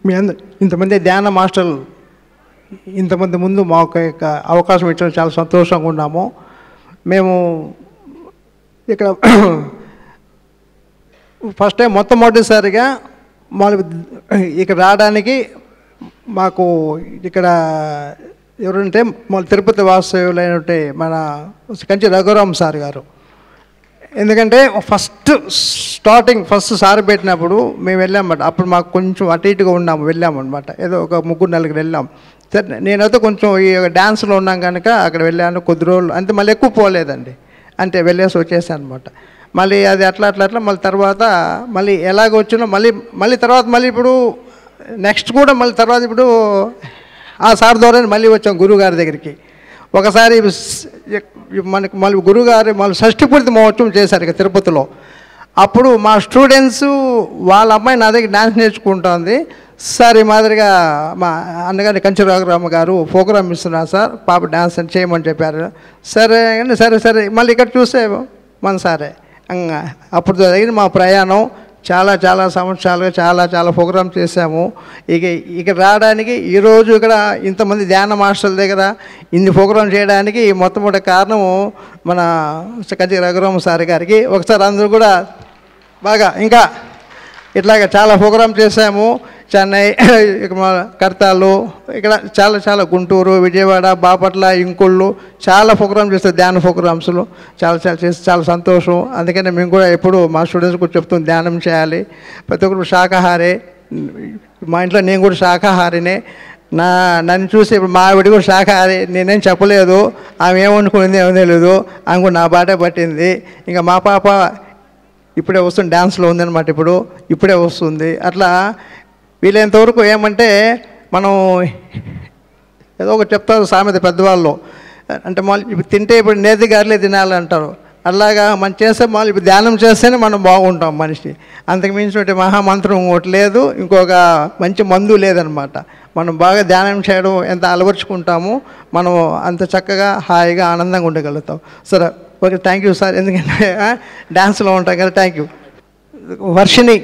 మీ ఇంతమంది ధ్యాన మాస్టర్లు ఇంతమంది ముందు మాకు అవకాశం ఇచ్చడం చాలా సంతోషంగా ఉన్నాము. మేము ఇక్కడ ఫస్ట్ టైం మొట్టమొదటిసారిగా ఇక్కడ రావడానికి మాకు ఇక్కడ ఎవరంటే మన తిరుపతి వాస్తవ్యులైనట్టే మన కంచి రఘురామ్ సార్ గారు. ఎందుకంటే ఫస్ట్ సార్ పెట్టినప్పుడు మేము వెళ్ళామన్నమాట. అప్పుడు మాకు కొంచెం అటు ఇటుగా ఉన్నాము, వెళ్ళామన్నమాట. ఏదో ఒక 3-4 వెళ్ళాం. సరే నేనైతే కొంచెం ఈ డ్యాన్స్లో ఉన్నాం కనుక అక్కడ వెళ్ళాను కొద్ది రోజులు, అంతే. మళ్ళీ ఎక్కువ పోలేదండి, అంటే వెళ్ళేసి వచ్చేసాను అనమాట. మళ్ళీ అది అట్లా మళ్ళీ తర్వాత మళ్ళీ ఎలాగ వచ్చినా మళ్ళీ తర్వాత మళ్ళీ ఇప్పుడు నెక్స్ట్ కూడా మళ్ళీ తర్వాత ఇప్పుడు ఆ సార్ ద్వారానే మళ్ళీ వచ్చాం గురువుగారి దగ్గరికి. ఒకసారి మనకి మళ్ళీ గురువుగారు మళ్ళీ షష్ఠిపూర్తి మహోత్సవం చేశారు ఇక తిరుపతిలో. అప్పుడు మా స్టూడెంట్స్ వాళ్ళ అమ్మాయి నా దగ్గర డ్యాన్స్ నేర్చుకుంటుంది. సార్ ఈ మాదిరిగా మా అన్నగారి కంచి రఘురామ గారు ప్రోగ్రామ్ ఇస్తున్నారు సార్, పాప డ్యాన్స్ చేయమని చెప్పారు. సరే సరే మళ్ళీ ఇక్కడ చూస్తే మన సారే. అప్పుడు జరిగిన మా ప్రయాణం చాలా సంవత్సరాలుగా చాలా ప్రోగ్రామ్ చేశాము. ఇక్కడ రావడానికి ఈరోజు ఇక్కడ ఇంతమంది ధ్యాన మాస్టర్ల దగ్గర ఇన్ని ప్రోగ్రామ్ చేయడానికి మొట్టమొదటి కారణము మన కంచి రఘురామ సార్ గారికి. ఒకసారి అందరూ కూడా బాగా ఇంకా ఇట్లాగా చాలా ప్రోగ్రామ్ చేశాము. చెన్నై, కర్తాలు, ఇక్కడ చాలా గుంటూరు, విజయవాడ, బాపట్ల, ఇంకొళ్ళు చాలా ప్రోగ్రామ్ చేస్తారు, ధ్యాన ప్రోగ్రామ్స్లో చాలా చేసి చాలా సంతోషం. అందుకని మేము కూడా ఎప్పుడు మా స్టూడెంట్స్ కూడా చెప్తాం ధ్యానం చేయాలి. ప్రతి ఒక్కరు శాకాహారే. మా ఇంట్లో నేను కూడా శాకాహారినే. నన్ను చూసి ఇప్పుడు మా ఆవిడ కూడా శాకాహారి. నేనేం చెప్పలేదు, ఆమె ఏమనుకునింది ఏమో తెలియదు, ఆమె కూడా నా బాటే పట్టింది. ఇంకా మా పాప ఇప్పుడే వస్తుంది, డ్యాన్స్లో ఉందన్నమాట, ఇప్పుడే వస్తుంది. అట్లా వీలైనంతవరకు ఏమంటే మనం ఏదో ఒకటి చెప్తారు సామెత పెద్దవాళ్ళు, అంటే మళ్ళీ ఇప్పుడు తింటే ఇప్పుడు నేతి గారెలే తినాలంటారు. అలాగా మనం చేస్తే మళ్ళీ ఇప్పుడు ధ్యానం చేస్తేనే మనం బాగుంటాం మనిషి. అంతకు మించినటువంటి మహామంత్రం ఒకటి లేదు, ఇంకొక మంచి మందు లేదనమాట. మనం బాగా ధ్యానం చేయడం ఎంత అలవర్చుకుంటామో మనం అంత చక్కగా హాయిగా ఆనందంగా ఉండగలుగుతాం. సరే, ఓకే, థ్యాంక్ యూ సార్. ఎందుకంటే డ్యాన్స్లో ఉంటాం కదా. Thank you. వర్షిణి.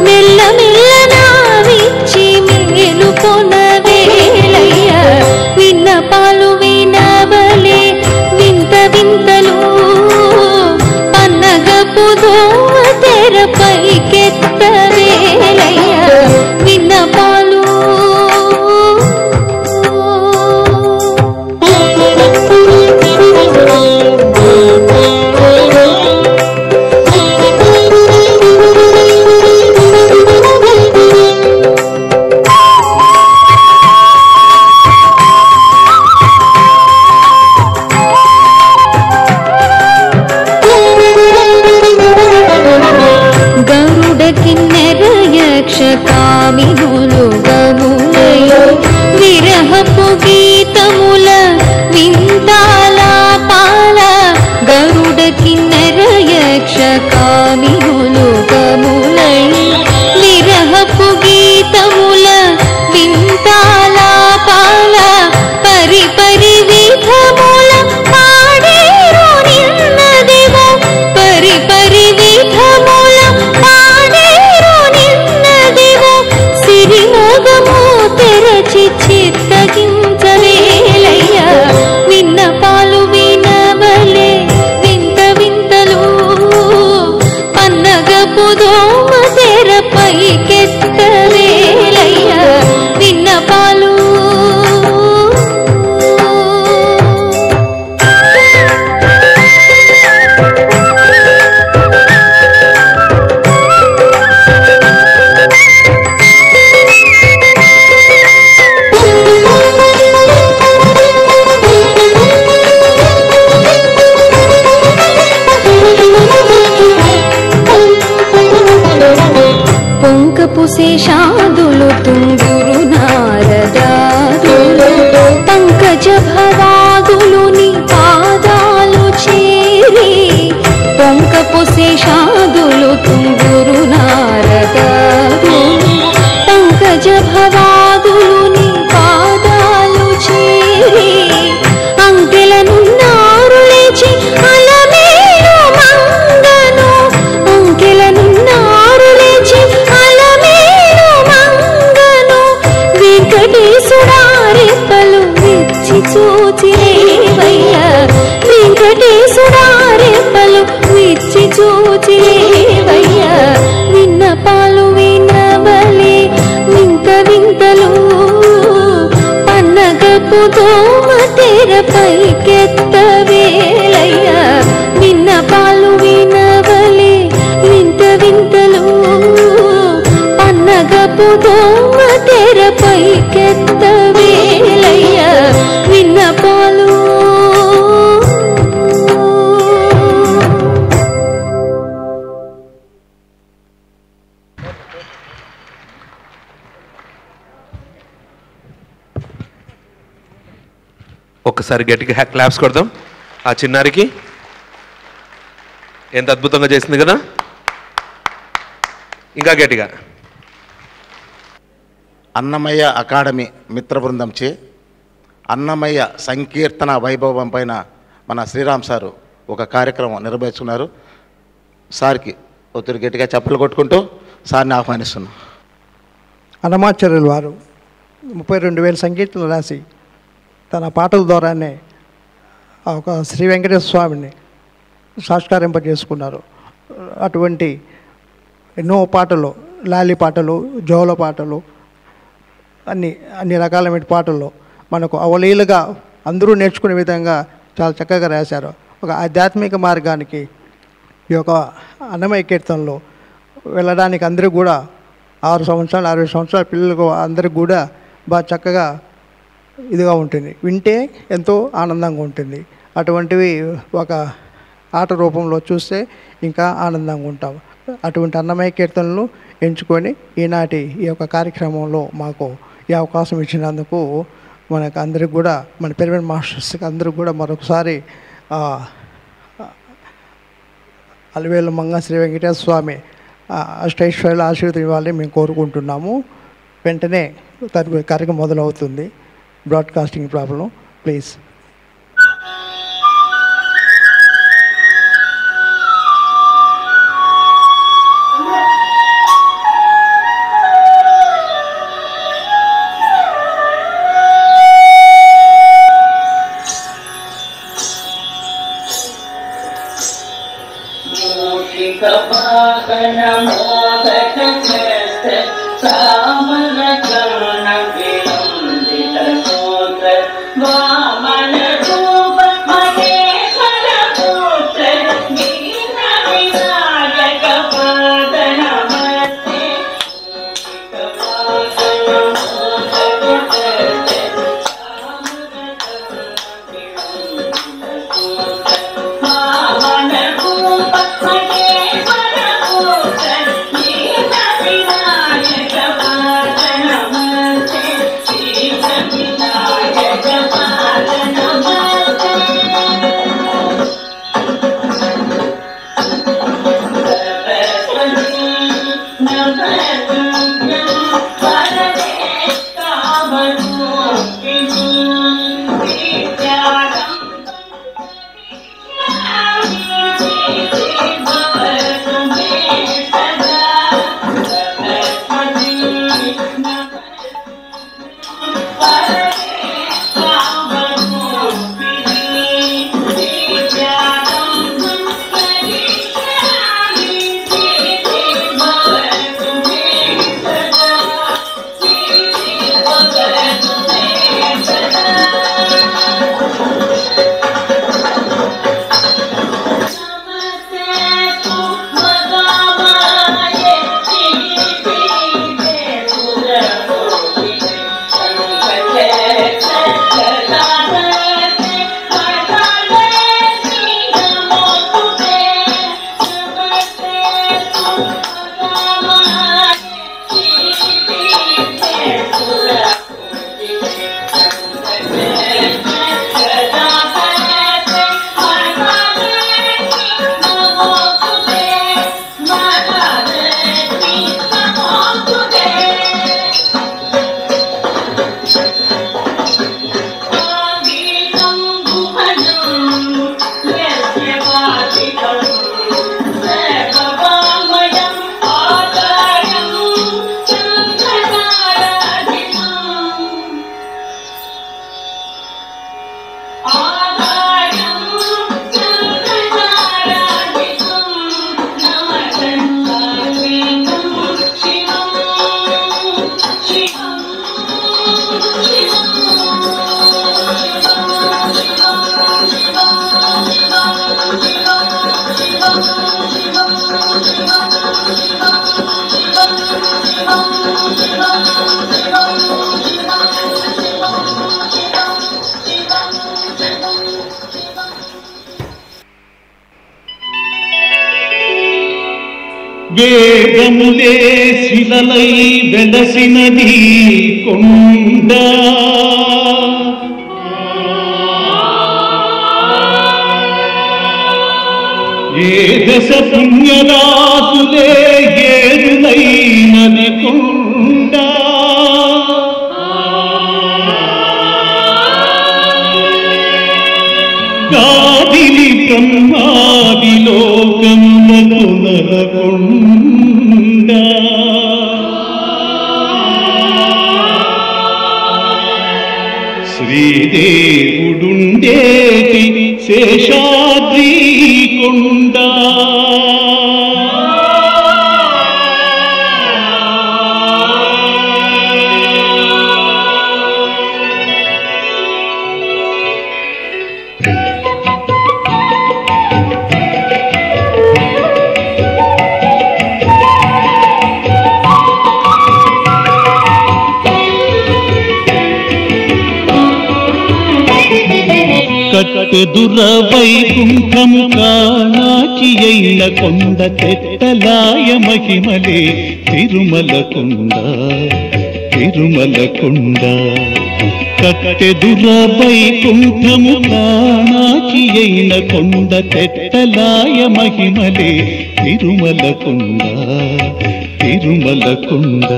మెల్ల మెల్లన యక్షకామినులు గములై విరహపు గీతముల వింతాలాపాల గరుడ కిన్నెర యక్షకామినులు గములై విరహపు గీతముల వింతాలాపాల పరిపరి విధముల పాడేరు నిన్నదివో పరిపరి విధముల పాడేరు నిన్నదివో సిరిమోగము తెరచి చిత్తగించవేలయ్య విన్నపాలు వినవలే వింత వింతలు పన్నగపు దోమ తెరపైకెత్తవేలయ్య విన్నపాలు పొంకపు శేషాదులు తుంగురు నారదాదులు పంకజ భవాదులు నీ పాదాలు చేరి పొంకపు శేషాదులు తుంగురు నారదాదులు పంకజ భవాదులు నీ పాదాలు చేరి అంకెలనున్నారు లేచి అలమేలు మంగను అంకెలనున్నారు లేచి అలమేలు మంగను వెంకటేశుడారెప్పలు విచ్చి చూచిరేవయ్య వెంకటేశుడారెప్పలు విచ్చి చూచిరేవయ్య విన్నపాలు వినవలే వింత వింతలు పన్నగపు దోమ తెరపైకెత్తవేలయ్య విన్నపాలు వినవలే వింత వింతలు పన్నగపు దోమ తెరపైకెత్తవేలయ్య విన్నపాలు ఒక్కసారి గట్టిగా క్లాప్స్ కొడదాం ఆ చిన్నారికి. ఎంత అద్భుతంగా చేసింది కదా. ఇంకా గట్టిగా. అన్నమయ్య అకాడమీ మిత్ర బృందంచే అన్నమయ్య సంకీర్తన వైభవం పైన మన శ్రీరామ్ సారు ఒక కార్యక్రమం నిర్వహిస్తున్నారు. సార్కి ఒత్తిడి గట్టిగా చప్పట్లు కొట్టుకుంటూ సార్ని ఆహ్వానిస్తున్నాం. అన్నమాచార్యులు వారు 32,000 సంగీతాలు రాసి తన పాటల ద్వారానే ఒక శ్రీ వెంకటేశ్వర స్వామిని సాక్షాత్కరింపజేసుకున్నారు. అటువంటి ఎన్నో పాటలు, లాలి పాటలు, జోల పాటలు, అన్ని రకాలమైన పాటల్లో మనకు అవలీలుగా అందరూ నేర్చుకునే విధంగా చాలా చక్కగా రాశారు. ఒక ఆధ్యాత్మిక మార్గానికి ఈ యొక్క అన్నమయ్య కీర్తనలో వెళ్ళడానికి అందరూ కూడా 6 సంవత్సరాలు 60 సంవత్సరాల పిల్లలకు అందరికి కూడా బాగా చక్కగా ఇదిగా ఉంటుంది, వింటే ఎంతో ఆనందంగా ఉంటుంది. అటువంటివి ఒక ఆట రూపంలో చూస్తే ఇంకా ఆనందంగా ఉంటాం. అటువంటి అన్నమయ్య కీర్తనలు ఎంచుకొని ఈనాటి ఈ యొక్క కార్యక్రమంలో మాకు ఈ అవకాశం ఇచ్చినందుకు మనకు అందరికి కూడా మన పిరమిడ్ మాస్టర్స్కి అందరికి కూడా మరొకసారి అలవేలు మంగ శ్రీ వెంకటేశ్వర స్వామి అష్టైశ్వర్యాలు ఆశీర్వాదం ఇవ్వాలని మేము కోరుకుంటున్నాము. వెంటనే కార్యక్రమం మొదలవుతుంది. Broadcasting problem please. వామన వేదములే శిలలై వెలసినది కొండ ఏ దశ పుణ్యరాసులే ఏరులైనది కొండ గాదిలి బ్రహ్మాది లోకములకు నరకొండ శ్రీదేవుడుండేటి శేషాద్రి కొండ కట్టెదుర వైకుంఠము కానాచి అయిన కొండ తెట్టలాయ మహిమలే తిరుమల కొండ తిరుమల కొండ కట్టెదుర వైకుంఠము కానాచి అయిన కొండ తెట్టలాయ మహిమలే తిరుమల కొండ తిరుమల కొండ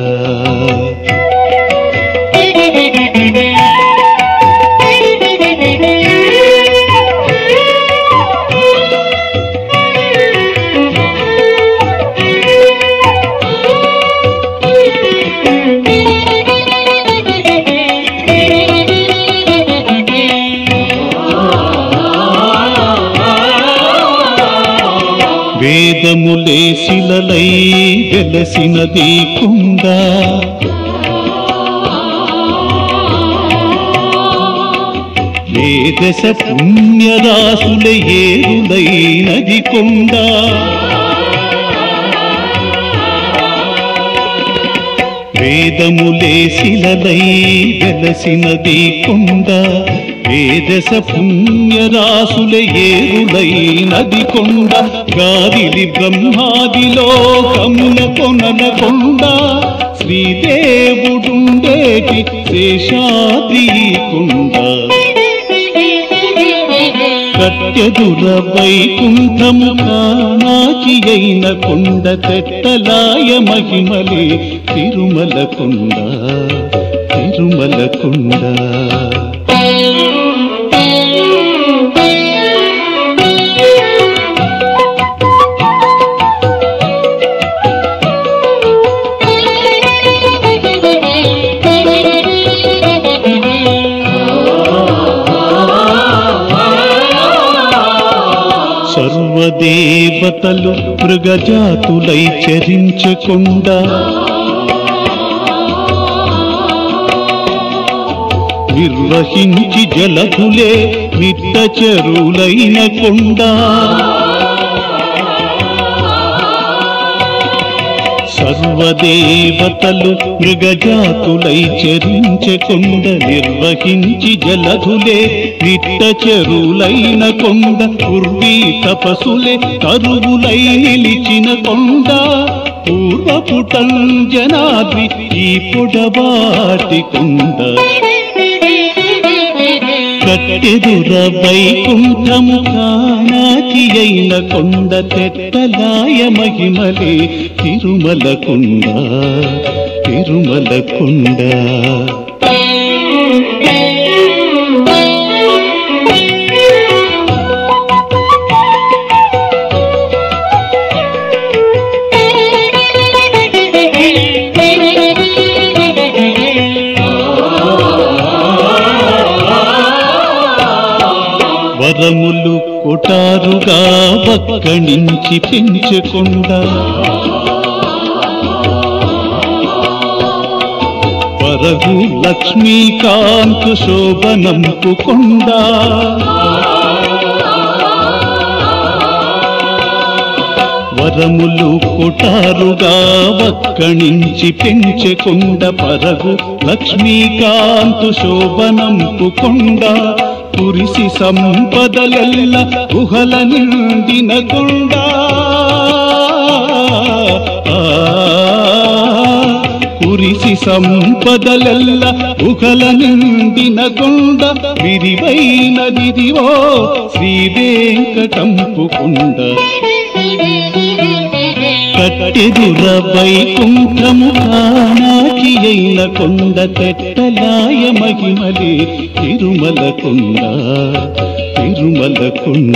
వేదములే శిలలై వెలసినది కొండ ఏ దశ పుణ్యరాసుల ఏరులైనది కొండ వేదములే శిలలై వెలసినది కొండ ఏ దశ పుణ్యరాసుల ఏరులైనది కొండ గాదిలి బ్రహ్మాది లోకముల కొనల కొండ శ్రీదేవుడుండేటి శేషాద్రి కొండ కట్టెదుర వైకుంఠము కానాచి అయిన కొండ తెట్టలాయ మహిమలే తిరుమల కొండ తిరుమల కొండ సర్వదేవతలు మృగజాతులై చరించకుండా నిర్వహించి జలధులే నిత్య చెరువులైన కొండ సర్వదేవతలు మృగజాతులై చరించకొండ నిర్వహించి జలధులే నిట్ట చెరువులైన కొండ పూర్వీ తపసులే కరువులై నిలిచిన కొండ పూర్వపుటంజనాద్రి ఈ పొడవాటి కొండ కట్టెదుర వైకుంఠము కానాచి అయిన కొండ తెట్టలాయ మహిమలే తిరుమల కొండ తిరుమల కొండ వరములు కొటారుగా పక్కనించి పెంచకుండా వరగు లక్ష్మీకాంతు శోభనంపు కొండ వరములు కొటారుగా వక్కణించి పెంచెకొండ పరగు లక్ష్మీకాంతు శోభనంపు కొండ కురిసి సంపదలెల్ల గుహల నిండిన కొండ కురిసి సంపదలెల్ల గుహల నిండిన కొండ విరివైనదిదివో శ్రీ వెంకటంపు కొండ కట్టెదుర వైకుంఠము కానాకి అయిన కొండ తెట్టలాయ మహిమలే తిరుమల కొండ తిరుమల కొండ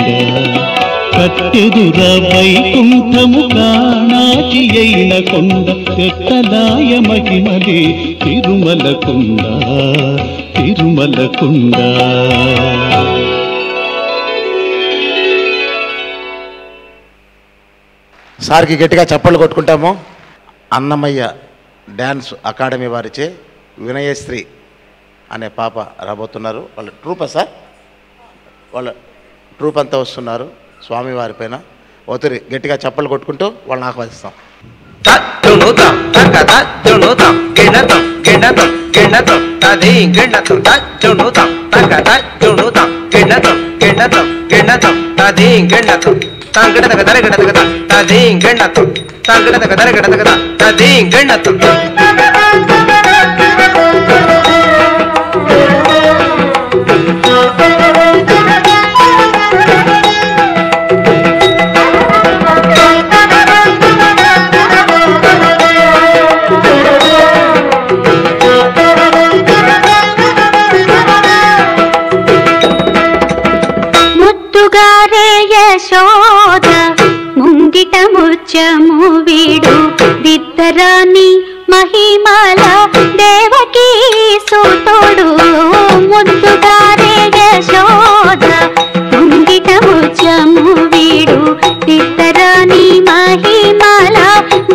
కట్టెదుర వైకుంఠము కానాకి అయిన కొండ తెట్టలాయ మహిమలే తిరుమల కొండ తిరుమల కొండ సార్కి గట్టిగా చప్పట్లు కొట్టుకుంటాము. అన్నమయ్య డ్యాన్స్ అకాడమీ వారిచే వినయశ్రీ అనే పాప రాబోతున్నారు. వాళ్ళ ట్రూపా సార్? వాళ్ళ ట్రూప్ అంతా వస్తున్నారు స్వామివారి పైన. ఒత్తిడి గట్టిగా చప్పట్లు కొట్టుకుంటూ వాళ్ళని ఆహ్వానిస్తాం. యశోద ముంగిట ముత్యము వీడు దిద్దరాని మహిమల దేవకీ సుతుడు ముద్దుగారే యశోద ముంగిట ముత్యము వీడు దిద్దరాని మహిమల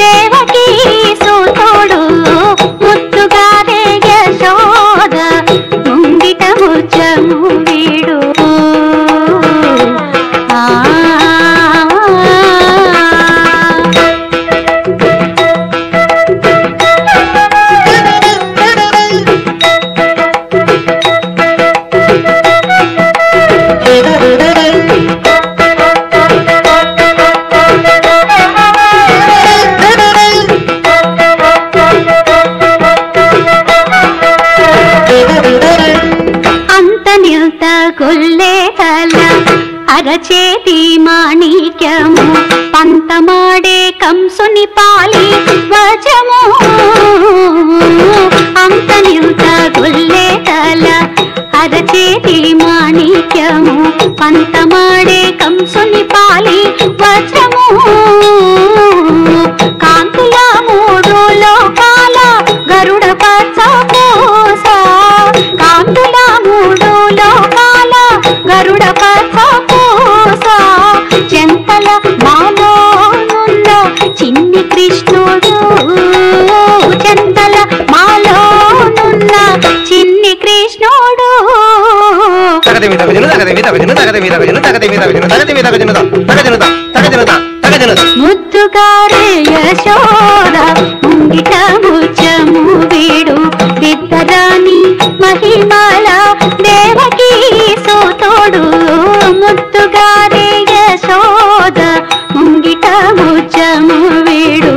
దేవకీ సుతుడు ముద్దుగారే యశోద ముంగిట ముత్యము వీడు అరచేతి మాణిక్యము పంతమాడే కంసుని పాలి వచము అంత నింత గుల్లే తల అరచేతి మాణిక్యము పంతమాడే కంసుని పాలి వచము కాంతుల మూడు లోకాల గరుడ పచ్చ పూస కాంతుల మూడు లోకాల గరుడ పచ్చ చెంతల మాలోనున్న చిన్ని కృష్ణుడు చెంతల మాలోనున్న చిన్ని కృష్ణుడు ముద్దుగారే యశోద ముంగిట ముత్యము వీడు దిద్దరాని మహిమల దేవకీ సుతుడు ముద్దుగారే యశోద ముంగిట ముత్యము వీడు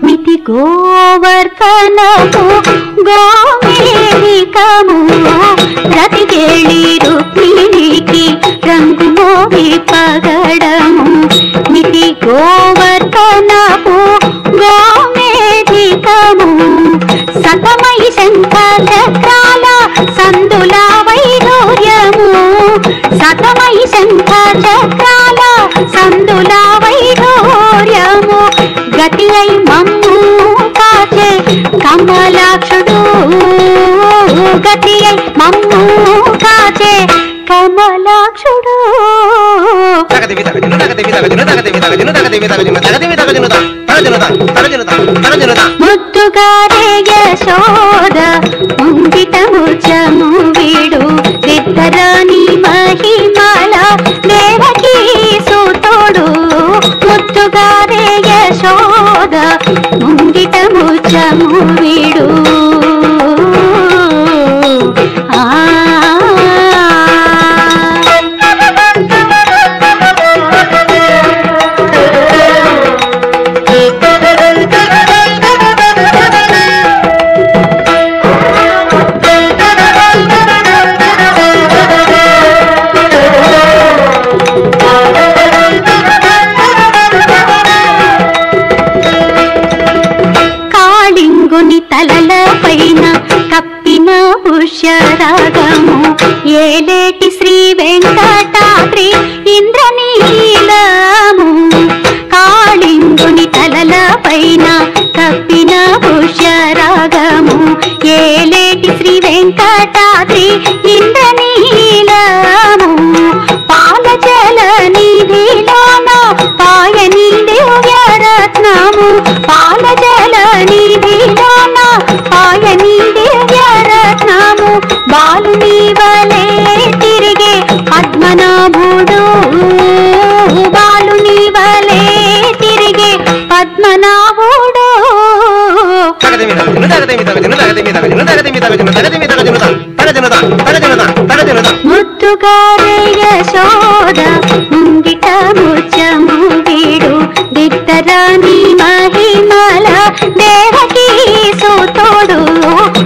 మితి గోవర్ధనము గోమేధికము రతికేళి రుక్మిణికి రంగు మోగి పగడము మితి గోవర్ధనపు గోమేధికము సతమై శంఖ చక్రాల సందుల వైఢూర్యము సతమై శంఖ చక్రాల సందుల వైఢూర్యము గతి అయి మమ్ము కాచే కమలాక్షుడు గతి అయి మమ్ము కాచే కమలాక్షుడు ముద్దుగారే యశోద ముంగిట ముచ్చము వీడు సిద్ధరాణి మహిమల దేవకీ సుతోడు ముద్దుగారే యశోద ముంగిట ముచ్చము వీడు తలల పైన కప్పిన పుష్యరాగము ఏలేటి శ్రీ వెంకటాద్రి ఇంద్రనీలము కాళింగుని తలల పైన కప్పిన పుష్యరాగము ఏలేటి శ్రీ వెంకటాద్రి ఇంద్రనీలము పాలజల నిధిలోన పాయని దివ్యరత్నము పాలజల నిధిలోన పాయని దివ్యరత్నము బాలుని వలే తిరిగే పద్మనాభుడు బాలుని వలే తిరిగే పద్మనాభుడు ముద్దుగారే యశోద ముంగిట ముచ్చము వీడు దిత్తరాణి మహిమల దేవకీ సుతోడు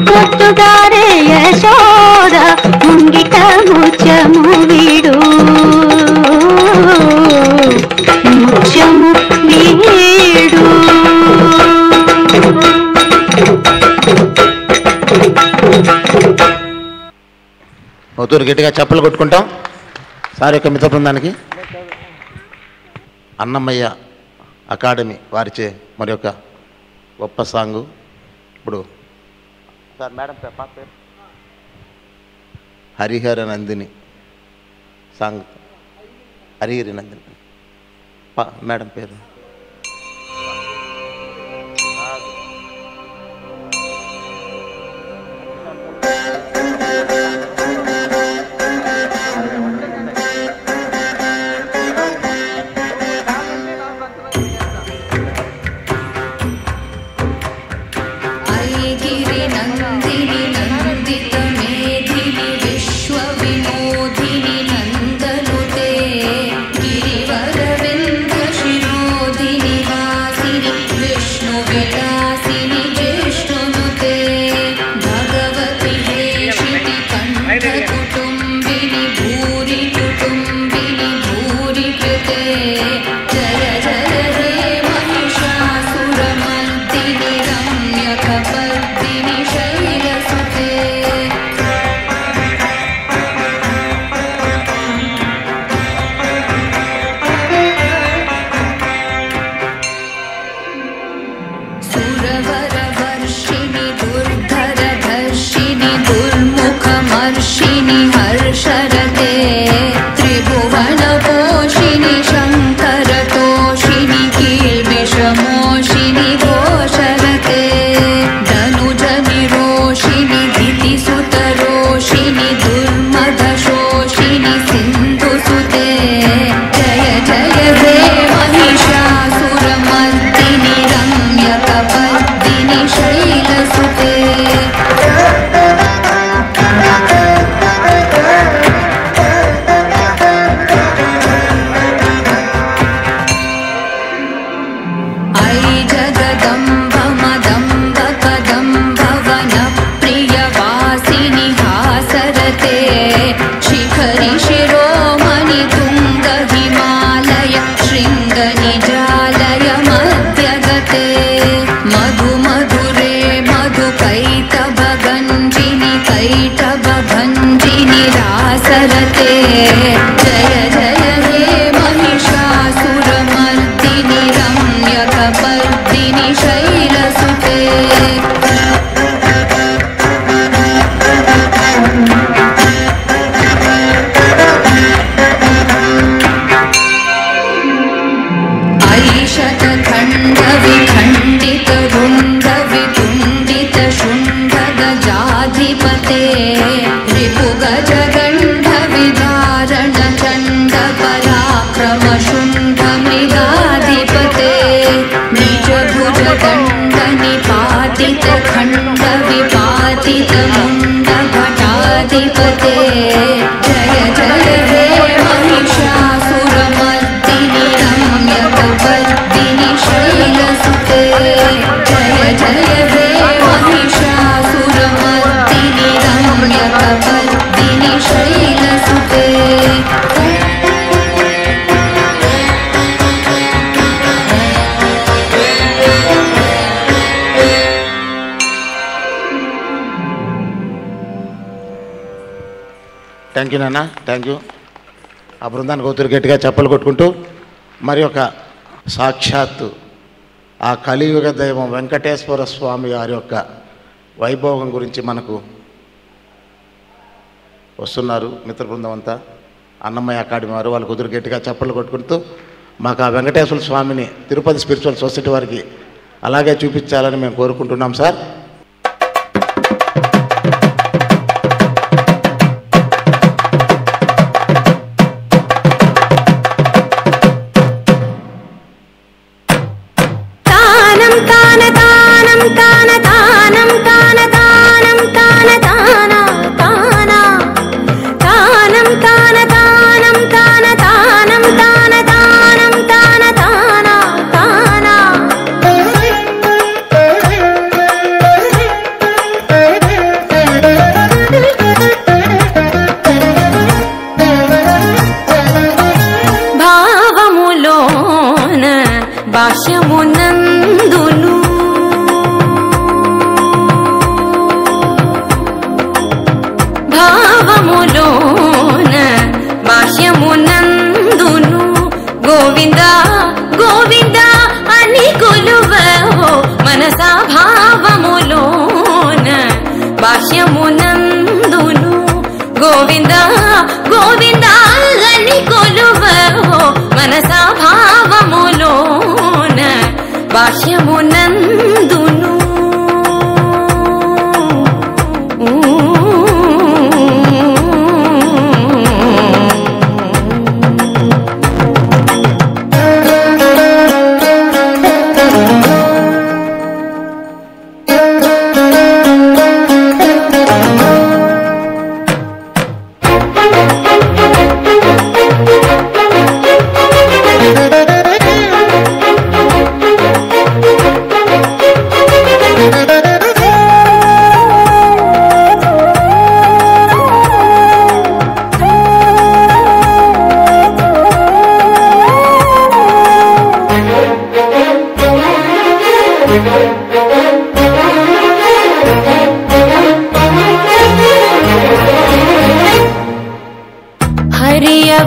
ముద్దుగారే యశోద ముంగిట ముచ్చము వీడు ముచ్చము వీడు మొత్తూరు గట్టిగా చప్పలు కొట్టుకుంటాం సార్ యొక్క మిత్ర బృందానికి. అన్నమయ్య అకాడమీ వారిచే మరి యొక్క గొప్ప సాంగు ఇప్పుడు సార్ మేడం పేరు హరిహర నందిని సాంగ్ హరిహరి నందిని మేడం పేరు Shai सरते जय जय हे महिषासुरमर्दिनि रम्यकपर्दिनि शैलसुते ऐशतखण्डविखण्डितरुण्डवितुण्डितशुण्डगजाधिपते रिपुगजगण्डविदारणचण्डपराक्रमशुण्डमृगाधिपते निजभुजदण्डनिपातितखण्डविपातितमुण्डभटाधिपते जय जय हे महिषासुरमर्दिनि रम्यकपर्दिनि शैलसुते जय जय हे महिषासुरमर्दिनि रम्यकपर्दिनि शैलसुते థ్యాంక్ యూ నాన్న, థ్యాంక్ యూ. ఆ బృందానికి కూతురు గట్టిగా చప్పలు కొట్టుకుంటూ మరి ఒక సాక్షాత్తు ఆ కలియుగ దైవం వెంకటేశ్వర స్వామి వారి యొక్క వైభోగం గురించి మనకు వస్తున్నారు మిత్ర బృందం అంతా. అన్నమయ్య అకాడమీ వారు వాళ్ళ కుదురు గట్టిగా చప్పలు కొట్టుకుంటూ మాకు ఆ వెంకటేశ్వర స్వామిని తిరుపతి స్పిరిచువల్ సొసైటీ వారికి అలాగే చూపించాలని మేము కోరుకుంటున్నాం సార్.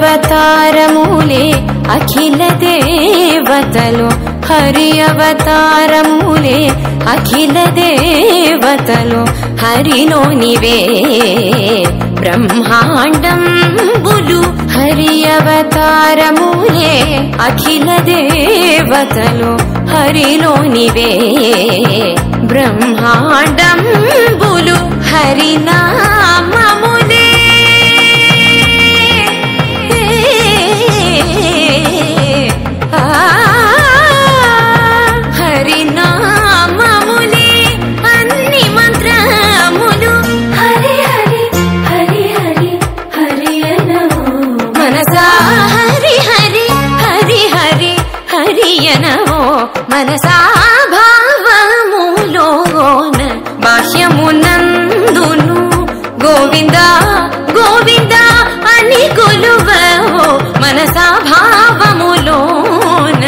అవతారములే అఖిల దేవతలు హరి అవతారములే అఖిల దేవతలు హరిలోనివే బ్రహ్మాండంబులు హరి అవతారములే అఖిల దేవతలు హరిలోనివే బ్రహ్మాండంబులు హరినామములే హరినామములే అన్ని మంత్రములు హరి హరి హరి హరి హరి అనో మనసా హరి హరి హరి హరి హరి అనో మనసా భావములోన భాష్యమునందును గోవింద గోవింద అని కొలువవో మనసా భావములోన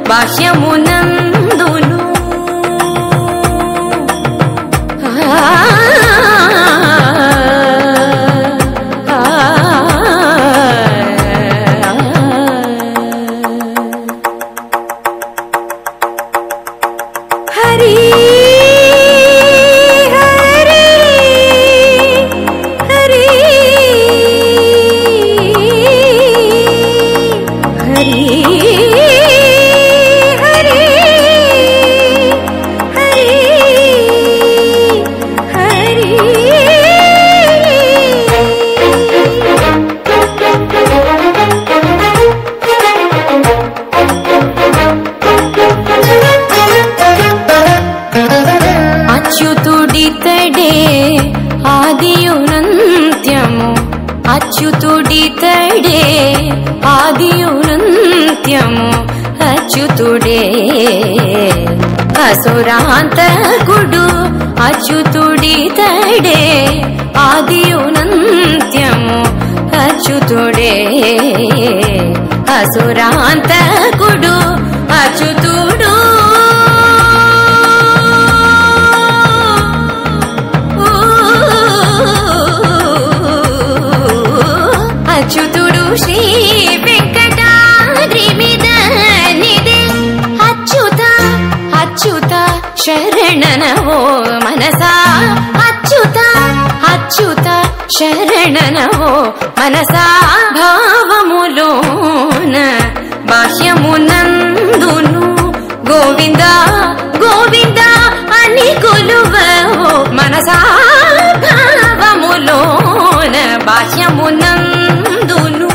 భాష్యమునందును ఆ అచ్యుతుడితడే ఆదియునంత్యము అచ్యుతుడితడే ఆదియునంత్యము అచ్యుతుడే అసురాంతకుడు అచ్యుతుడితడే ఆదియునంత్యము అచ్యుతుడే అసురాంతకుడు అచ్యుతుడు అచ్యుతుడు శ్రీ వెంకటాద్రి మీద నిదే అచ్యుత అచ్యుత శరణనవో మనసా అచ్యుత అచ్యుత శరణనవో మనసా భావములోన బాహ్యమునందును గోవింద గోవింద అని కొలువవో మనసా భావములోన బాహ్యమునందును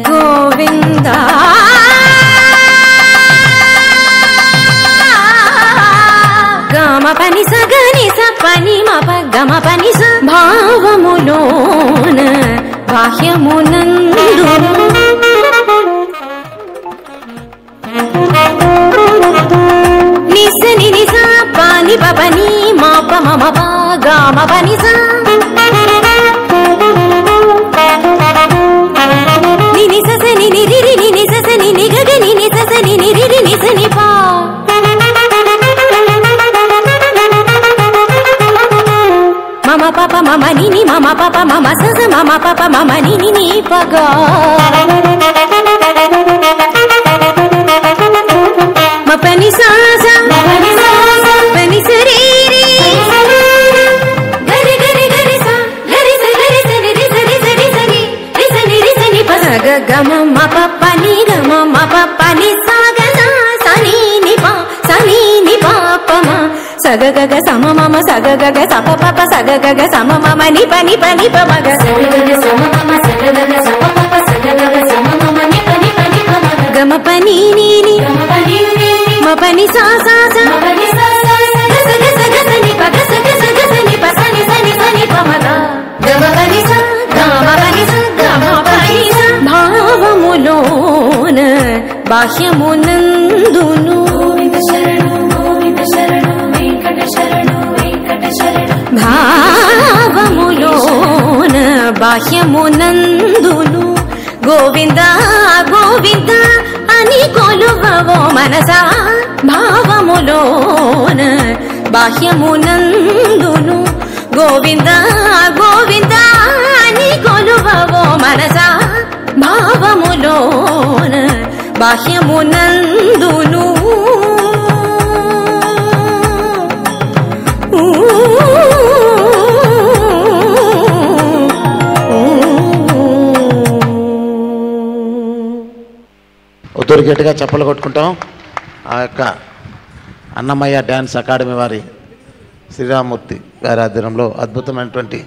గోవింద గమ పని సగని సపని మప గమ పని స భావములోన బాహ్యమునందును నిసని నిస పాని పని మాప మమ పా గమ పని స నిని ససని నిరి నిని ససని నిగగని ని ససని నిరి ని సని పా మమ పాప మమ నిని మమ పాప మమ సస మమ పాప మమ నిని ని పగా మపని సాస పని సరీరి గరి గరి గరి స గరి స గరి స రి స రి స రి స రి రి స ని రి స ని ప స గ గమ మ ప ప ని గ మ మ ప ప ని స గ స ని ని ప స ని ని ప ప మ స గ గ గ స మ మ మ స గ గ గ స ప ప ప స గ గ గ స మ మ మ ని ప ని ప ని ప మ గ స గ గ గ స మ మ మ స గ గ గ స ప ప ప స గ గ గ స మ మ మ ని ప ని ప ని ప మ గ గ మ ప ని ని ని గ మ ప ని ని మ ప ని స స స మ ప ని స స స గ స గ స ని ప గ స గ స గ స ని ప స ని స ని స ని ప మ గ గ మ ప ని స గ మ ప ని స గ మ ప ని స భావములోన బాహ్యమునందును గోవింద శరణు వెంకట శరణు వెంకట శరణు భావములోన బాహ్యమునందును గోవింద గోవింద అని కొలువవో మనసా భావములోన బాహ్యమునందును గోవింద గోవింద అని కొలువవో మనసా భావములోన బాహ్యమునందును ఉత్తూరు గట్టిగా చప్పలు కొట్టుకుంటాం. ఆ యొక్క అన్నమయ్య డ్యాన్స్ అకాడమీ వారి శ్రీరామూర్తి గారి ఆధ్వర్యంలో అద్భుతమైనటువంటి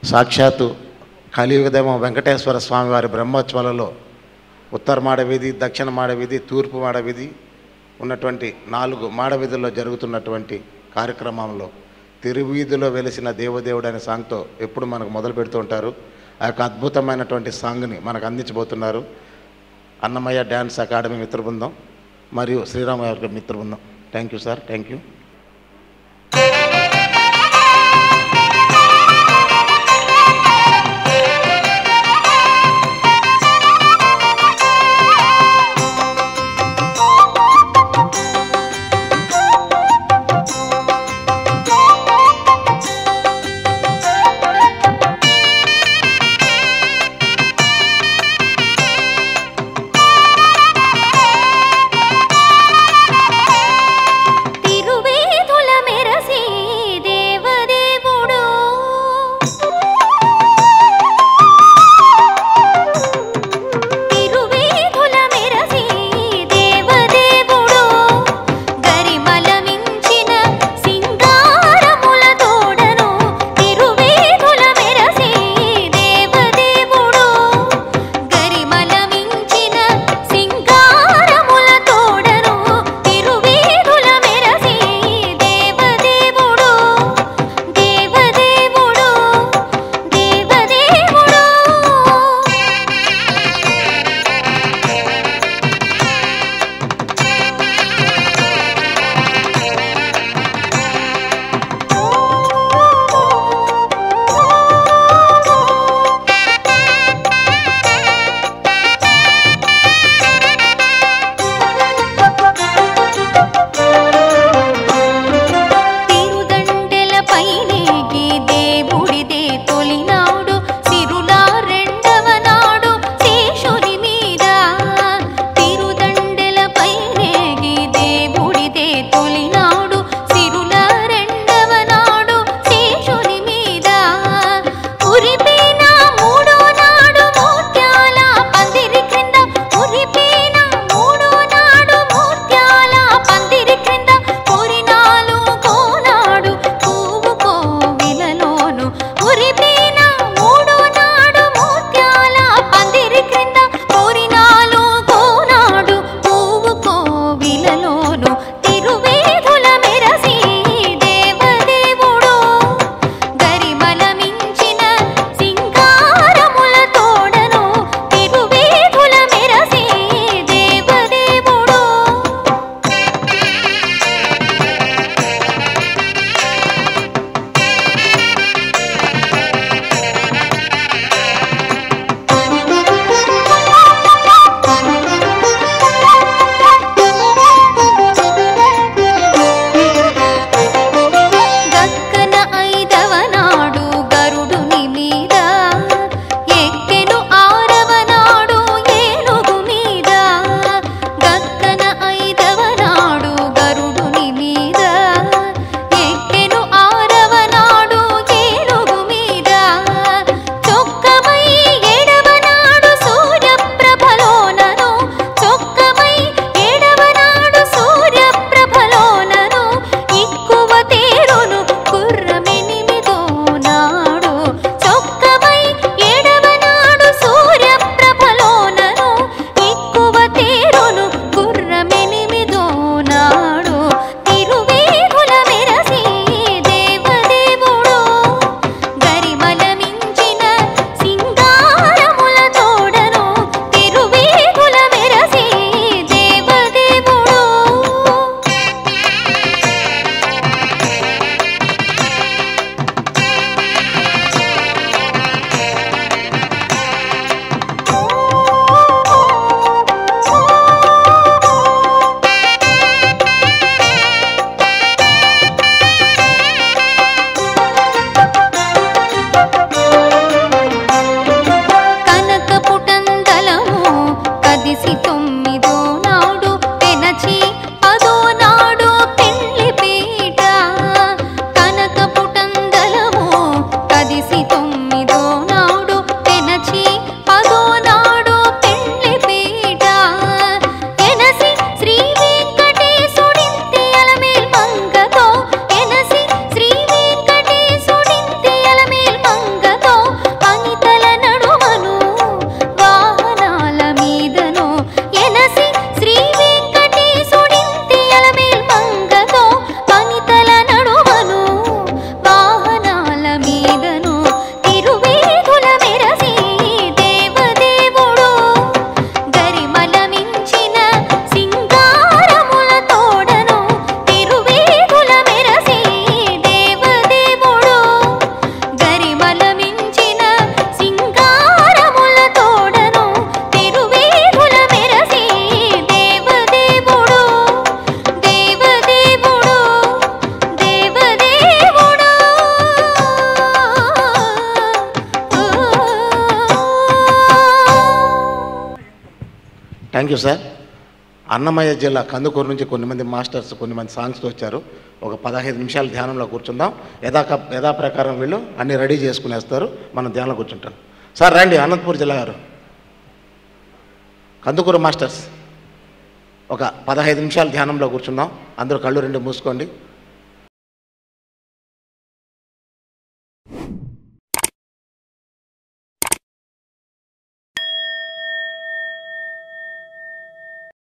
సాక్షాత్తు కలియుగదేమో వెంకటేశ్వర స్వామి వారి బ్రహ్మోత్సవాలలో ఉత్తర మాడవీధి, దక్షిణ మాడవీధి, తూర్పు మాడవీధి ఉన్నటువంటి 4 మాడవీధుల్లో జరుగుతున్నటువంటి కార్యక్రమంలో తిరువీధిలో వెలిసిన దేవదేవుడు అనే సాంగ్తో ఎప్పుడు మనకు మొదలు పెడుతూ ఉంటారు. ఆ యొక్క అద్భుతమైనటువంటి సాంగ్ని మనకు అందించబోతున్నారు అన్నమయ్య డ్యాన్స్ అకాడమీ మిత్ర బృందం మరియు శ్రీరామ గారి మిత్ర బృందం. Thank you sir, thank you. తిరువే థ్యాంక్ యూ సార్. అన్నమయ్య జిల్లా కందుకూరు నుంచి కొంతమంది మాస్టర్స్ కొంతమంది సాంగ్స్తో వచ్చారు. ఒక 15 నిమిషాలు ధ్యానంలో కూర్చుందాం. యథా ప్రకారం వీళ్ళు అన్నీ రెడీ చేసుకునేస్తారు, మనం ధ్యానంలో కూర్చుంటాం. సార్ రండి, అనంతపూర్ జిల్లా గారు, కందుకూరు మాస్టర్స్ ఒక 15 నిమిషాలు ధ్యానంలో కూర్చుందాం. అందరూ కళ్ళు రెండు మూసుకోండి.